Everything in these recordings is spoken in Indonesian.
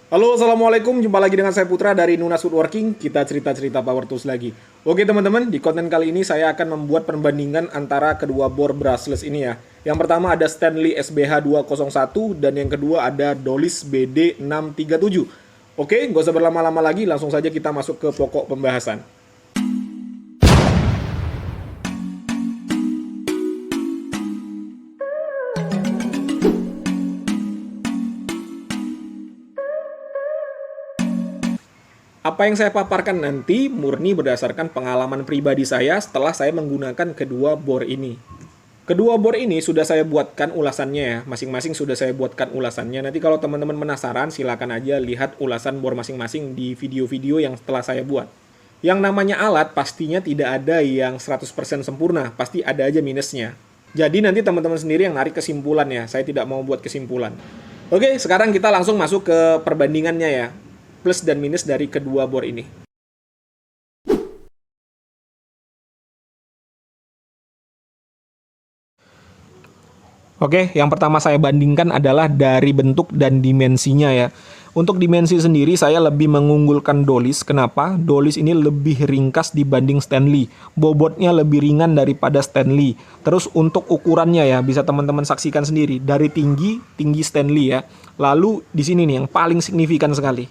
Halo, assalamualaikum. Jumpa lagi dengan saya Putra dari Nunas Woodworking. Kita cerita-cerita power tools lagi. Oke teman-teman, di konten kali ini saya akan membuat perbandingan antara kedua bor brushless ini ya. Yang pertama ada Stanley SBH 201 dan yang kedua ada Dolis BD 637. Oke, nggak usah berlama-lama lagi, langsung saja kita masuk ke pokok pembahasan. Apa yang saya paparkan nanti murni berdasarkan pengalaman pribadi saya setelah saya menggunakan kedua bor ini. Kedua bor ini sudah saya buatkan ulasannya ya, masing-masing sudah saya buatkan ulasannya. Nanti kalau teman-teman penasaran, silakan aja lihat ulasan bor masing-masing di video-video yang setelah saya buat. Yang namanya alat pastinya tidak ada yang 100% sempurna, pasti ada aja minusnya. Jadi nanti teman-teman sendiri yang narik kesimpulan ya, saya tidak mau buat kesimpulan. Oke, sekarang kita langsung masuk ke perbandingannya ya, plus dan minus dari kedua bor ini. Oke, yang pertama saya bandingkan adalah dari bentuk dan dimensinya ya. Untuk dimensi sendiri saya lebih mengunggulkan Dolis. Kenapa? Dolis ini lebih ringkas dibanding Stanley. Bobotnya lebih ringan daripada Stanley. Terus untuk ukurannya ya, bisa teman-teman saksikan sendiri. Dari tinggi Stanley ya. Lalu di sini nih yang paling signifikan sekali.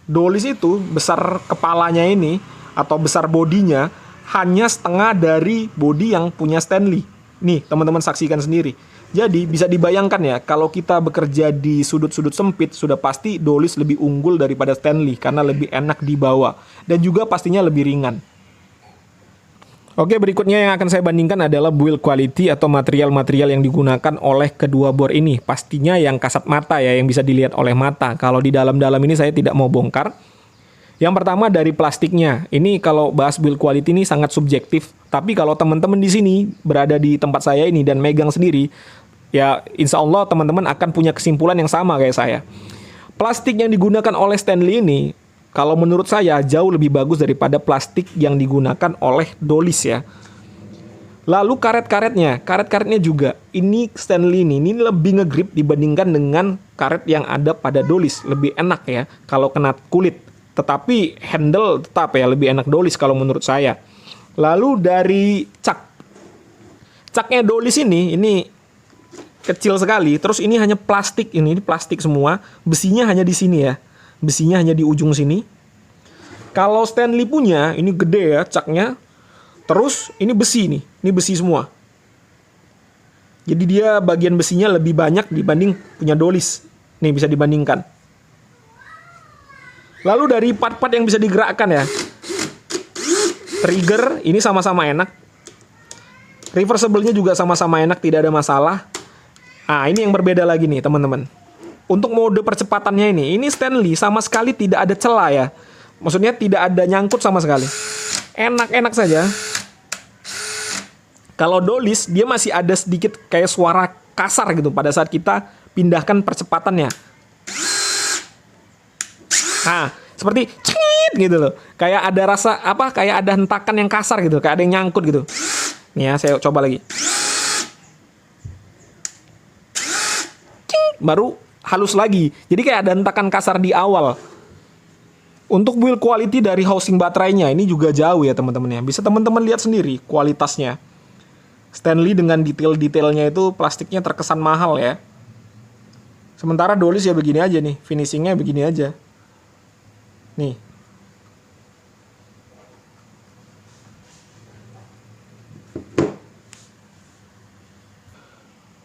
Dolis itu besar kepalanya ini atau besar bodinya hanya setengah dari bodi yang punya Stanley. Nih, teman-teman saksikan sendiri. Jadi, bisa dibayangkan ya, kalau kita bekerja di sudut-sudut sempit, sudah pasti Dolis lebih unggul daripada Stanley karena lebih enak dibawa dan juga pastinya lebih ringan. Oke, berikutnya yang akan saya bandingkan adalah build quality atau material-material yang digunakan oleh kedua bor ini. Pastinya yang kasat mata ya, yang bisa dilihat oleh mata. Kalau di dalam-dalam ini saya tidak mau bongkar. Yang pertama dari plastiknya. Ini kalau bahas build quality ini sangat subjektif. Tapi kalau teman-teman di sini berada di tempat saya ini dan megang sendiri, ya insya Allah teman-teman akan punya kesimpulan yang sama kayak saya. Plastik yang digunakan oleh Stanley ini, kalau menurut saya jauh lebih bagus daripada plastik yang digunakan oleh Dolis ya. Lalu karet-karetnya juga. Ini Stanley ini lebih ngegrip dibandingkan dengan karet yang ada pada Dolis. Lebih enak ya kalau kena kulit. Tetapi handle tetap ya lebih enak Dolis kalau menurut saya. Lalu dari caknya Dolis ini kecil sekali. Terus ini hanya plastik, ini plastik semua. Besinya hanya di sini ya. Besinya hanya di ujung sini. Kalau Stanley punya, ini gede ya caknya. Terus ini besi nih, ini besi semua. Jadi dia bagian besinya lebih banyak dibanding punya Dolis. Nih bisa dibandingkan. Lalu dari part-part yang bisa digerakkan ya. Trigger ini sama-sama enak. Reversible-nya juga sama-sama enak, tidak ada masalah. Ah, ini yang berbeda lagi nih, teman-teman. Untuk mode percepatannya ini Stanley sama sekali tidak ada celah ya. Maksudnya tidak ada nyangkut sama sekali. Enak-enak saja. Kalau Dolis, dia masih ada sedikit kayak suara kasar gitu pada saat kita pindahkan percepatannya. Nah, seperti cingit gitu loh. Kayak ada rasa apa? Kayak ada hentakan yang kasar gitu, kayak ada yang nyangkut gitu. Nih ya, saya coba lagi. Cing, baru halus lagi. Jadi kayak ada hentakan kasar di awal. Untuk build quality dari housing baterainya ini juga jauh ya teman-teman ya. Bisa teman-teman lihat sendiri kualitasnya. Stanley dengan detail-detailnya itu plastiknya terkesan mahal ya. Sementara Dolis ya begini aja nih, finishingnya begini aja. Nih.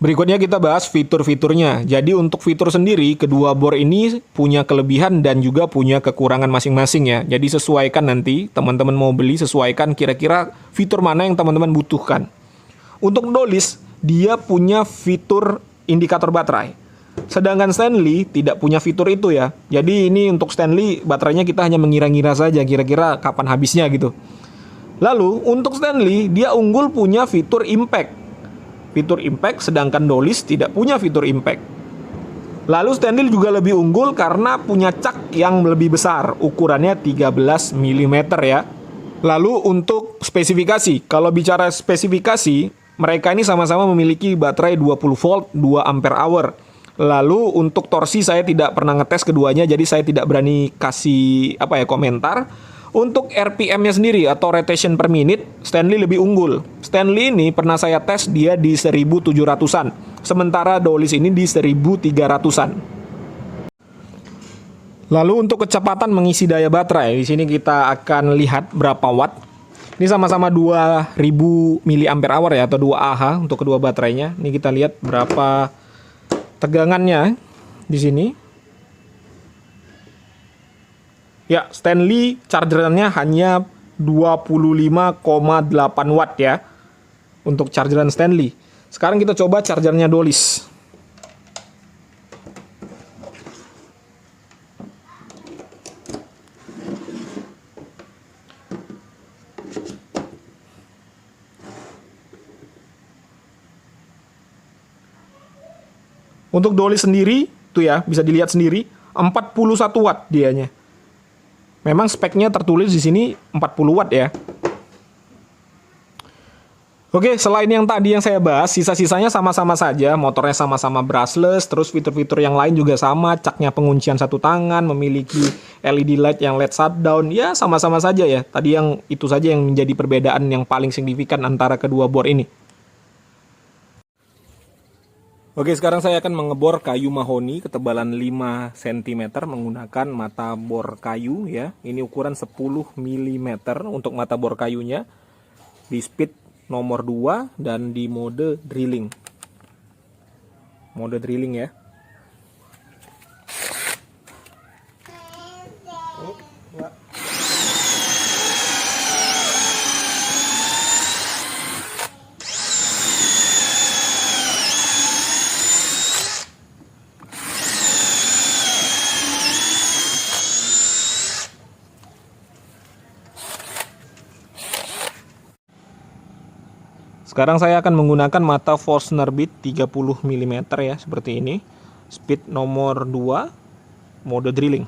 Berikutnya kita bahas fitur-fiturnya. Jadi untuk fitur sendiri, kedua bor ini punya kelebihan dan juga punya kekurangan masing-masing ya. Jadi sesuaikan nanti, teman-teman mau beli, sesuaikan kira-kira fitur mana yang teman-teman butuhkan. Untuk Dolis, dia punya fitur indikator baterai. Sedangkan Stanley tidak punya fitur itu ya. Jadi ini untuk Stanley baterainya kita hanya mengira-ngira saja kira-kira kapan habisnya gitu. Lalu untuk Stanley dia unggul punya fitur impact. Fitur impact sedangkan Dolis tidak punya fitur impact. Lalu Stanley juga lebih unggul karena punya cak yang lebih besar. Ukurannya 13 mm ya. Lalu untuk spesifikasi. Kalau bicara spesifikasi, mereka ini sama-sama memiliki baterai 20 volt 2 ampere hour. Lalu untuk torsi saya tidak pernah ngetes keduanya, jadi saya tidak berani kasih komentar. Untuk RPM-nya sendiri atau rotation per minute, Stanley lebih unggul. Stanley ini pernah saya tes dia di 1700-an, sementara Dolis ini di 1300-an. Lalu untuk kecepatan mengisi daya baterai, di sini kita akan lihat berapa watt. Ini sama-sama 2000 mAh ya, atau 2 Ah untuk kedua baterainya. Ini kita lihat berapa tegangannya di sini. Ya, Stanley chargerannya hanya 25,8 watt ya untuk chargeran Stanley. Sekarang kita coba chargernya Dolis. Untuk Dolis sendiri, tuh ya, bisa dilihat sendiri, 41 watt dianya. Memang speknya tertulis di sini 40 watt ya. Oke, selain yang tadi yang saya bahas, sisa-sisanya sama-sama saja. Motornya sama-sama brushless, terus fitur-fitur yang lain juga sama. Caknya penguncian satu tangan, memiliki LED light yang LED shutdown. Ya, sama-sama saja ya. Tadi yang itu saja yang menjadi perbedaan yang paling signifikan antara kedua bor ini. Oke, sekarang saya akan mengebor kayu mahoni ketebalan 5 cm menggunakan mata bor kayu ya. Ini ukuran 10 mm untuk mata bor kayunya. Di speed nomor 2 dan di mode drilling. Mode drilling ya. Sekarang saya akan menggunakan mata Forstner Beat 30 mm ya, seperti ini. Speed nomor 2, mode drilling.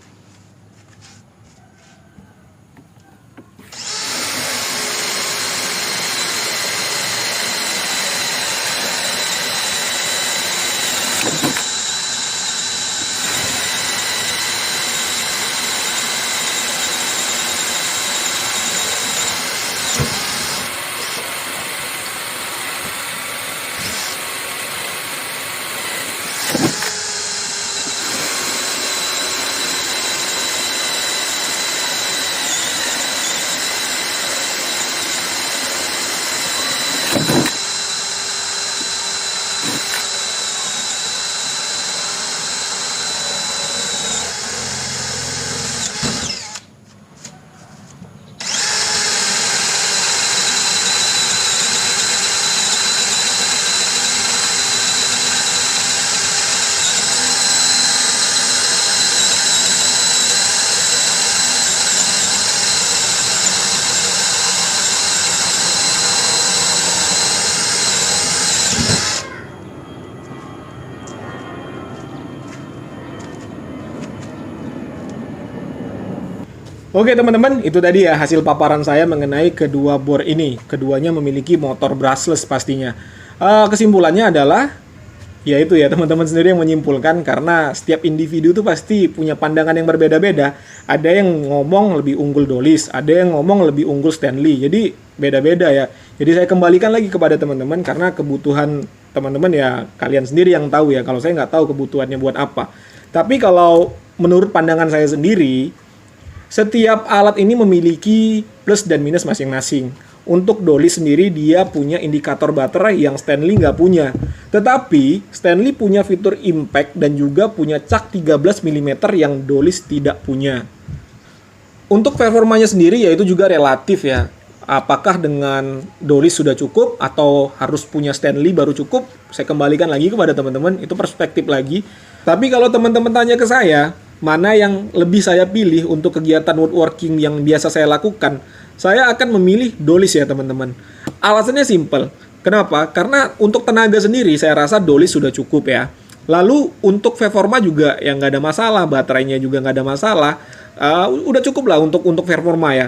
Oke teman-teman, itu tadi ya hasil paparan saya mengenai kedua bor ini. Keduanya memiliki motor brushless pastinya. Kesimpulannya adalah, ya itu ya teman-teman sendiri yang menyimpulkan, karena setiap individu tuh pasti punya pandangan yang berbeda-beda. Ada yang ngomong lebih unggul Dolis, ada yang ngomong lebih unggul Stanley. Jadi beda-beda ya. Jadi saya kembalikan lagi kepada teman-teman, karena kebutuhan teman-teman ya kalian sendiri yang tahu ya. Kalau saya nggak tahu kebutuhannya buat apa. Tapi kalau menurut pandangan saya sendiri, setiap alat ini memiliki plus dan minus masing-masing. Untuk Dolis sendiri dia punya indikator baterai yang Stanley nggak punya. Tetapi Stanley punya fitur impact dan juga punya cak 13 mm yang Dolis tidak punya. Untuk performanya sendiri ya itu juga relatif ya. Apakah dengan Dolis sudah cukup atau harus punya Stanley baru cukup? Saya kembalikan lagi kepada teman-teman, itu perspektif lagi. Tapi kalau teman-teman tanya ke saya, mana yang lebih saya pilih untuk kegiatan woodworking yang biasa saya lakukan, saya akan memilih Dolis ya teman-teman. Alasannya simple. Kenapa? Karena untuk tenaga sendiri saya rasa Dolis sudah cukup ya. Lalu untuk performa juga yang nggak ada masalah, baterainya juga nggak ada masalah. Udah cukup lah untuk performa ya.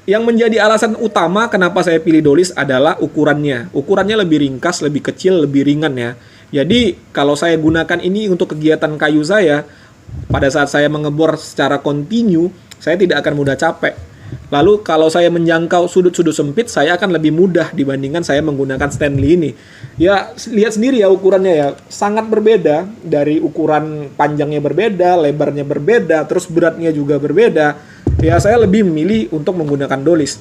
Yang menjadi alasan utama kenapa saya pilih Dolis adalah ukurannya. Ukurannya lebih ringkas, lebih kecil, lebih ringan ya. Jadi kalau saya gunakan ini untuk kegiatan kayu saya, pada saat saya mengebor secara kontinu, saya tidak akan mudah capek. Lalu kalau saya menjangkau sudut-sudut sempit, saya akan lebih mudah dibandingkan saya menggunakan Stanley ini. Ya, lihat sendiri ya ukurannya ya, sangat berbeda. Dari ukuran panjangnya berbeda, lebarnya berbeda, terus beratnya juga berbeda. Ya, saya lebih memilih untuk menggunakan Dolis.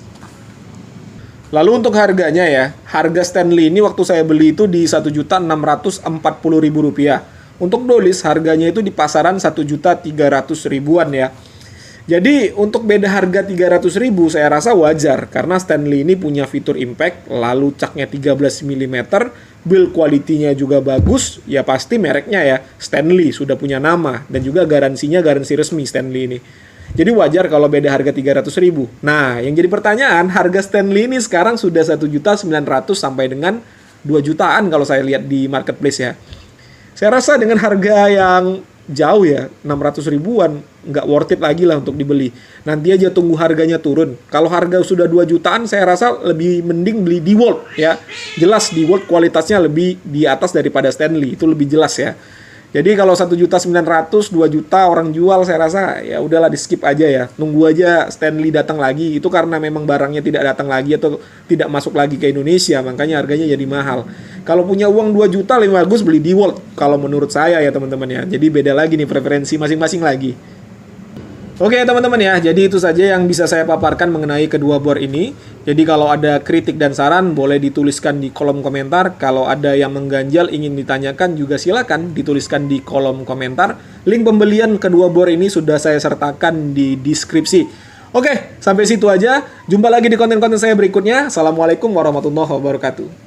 Lalu untuk harganya ya, harga Stanley ini waktu saya beli itu di Rp1.640.000. Untuk Dolis harganya itu di pasaran 1.300.000-an ya. Jadi untuk beda harga 300.000 saya rasa wajar karena Stanley ini punya fitur impact, lalu caknya 13 mm, build quality-nya juga bagus, ya pasti mereknya ya Stanley sudah punya nama dan juga garansinya garansi resmi Stanley ini. Jadi wajar kalau beda harga 300.000. Nah, yang jadi pertanyaan, harga Stanley ini sekarang sudah 1.900.000 sampai dengan 2 jutaan kalau saya lihat di marketplace ya. Saya rasa dengan harga yang jauh ya, 600 ribuan, nggak worth it lagi lah untuk dibeli. Nanti aja tunggu harganya turun. Kalau harga sudah 2 jutaan, saya rasa lebih mending beli DeWalt ya. Jelas DeWalt kualitasnya lebih di atas daripada Stanley, itu lebih jelas ya. Jadi kalau 1.900.000, 2 juta orang jual, saya rasa ya udahlah di skip aja ya. Nunggu aja Stanley datang lagi. Itu karena memang barangnya tidak datang lagi atau tidak masuk lagi ke Indonesia, makanya harganya jadi mahal. Kalau punya uang 2 juta lebih bagus beli DeWalt kalau menurut saya ya teman-teman ya. Jadi beda lagi nih preferensi masing-masing lagi. Oke teman-teman ya, jadi itu saja yang bisa saya paparkan mengenai kedua bor ini. Jadi kalau ada kritik dan saran boleh dituliskan di kolom komentar. Kalau ada yang mengganjal ingin ditanyakan juga silakan dituliskan di kolom komentar. Link pembelian kedua bor ini sudah saya sertakan di deskripsi. Oke, sampai situ aja. Jumpa lagi di konten-konten saya berikutnya. Assalamualaikum warahmatullahi wabarakatuh.